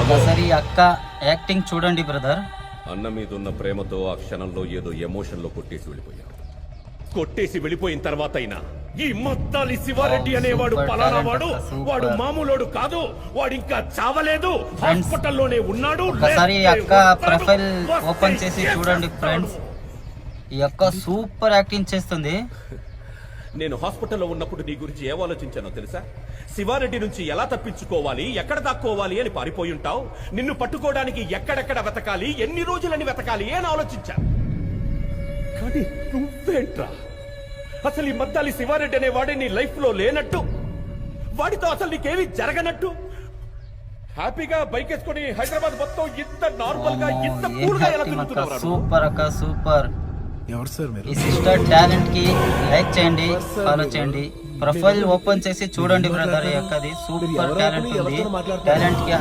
ఒకసారి ఈ అక్క యాక్టింగ్ చూడండి బ్రదర్. అన్న మీద ఉన్న ప్రేమతో ఆ క్షణంలో ఏదో ఎమోషన్ లో కొట్టేసి వెళ్ళిపోయిన తర్వాత అయినా ఈ మత్తాలి శివారెడ్డి అనేవాడు పలానా వాడు, వాడు మామూలోడు కాదు, వాడు ఇంకా చావలేదు, హాస్పిటల్లోనే ఉన్నాడు. ఒకసారి ఈ అక్క ప్రొఫైల్ ఓపెన్ చేసి చూడండి ఫ్రెండ్స్. ఈ అక్క సూపర్ యాక్టింగ్ చేస్తుంది. నేను హాస్పిటల్లో ఉన్నప్పుడు నీ గురించి ఏం ఆలోచించానో తెలుసా? శివారెడ్డి నుంచి ఎలా తప్పించుకోవాలి, ఎక్కడ దాక్కోవాలి అని పారిపోయి ఉంటావు. నిన్ను పట్టుకోవడానికి ఎక్కడెక్కడ వెతకాలి, ఎన్ని రోజులని వెతకాలి అని ఆలోచించా. కానీ నువ్వేంట్రా, అసలు ఈ మద్దాలి శివారెడ్డి అనే వాడే నీ లైఫ్ లో లేనట్టు, వాడితో అసలు నీకేమీ జరగనట్టు హ్యాపీగా బైక్ వేసుకొని హైదరాబాద్ మొత్తం ఇంత నార్మల్ గా ఇంత కూల్ గా ఎలా తిరుగుతున్నావు? సూపర్ అక్క సూపర్. ఎవరు సార్ మీరు? ఈ సిస్టర్ టాలెంట్ కి లైక్ చేయండి, ఫాలో చేయండి, ప్రొఫైల్ ఓపెన్ చేసి చూడండి బ్రదర్. ఈ అక్కది సూపర్ టాలెంట్ ఉంది. టాలెంట్ కి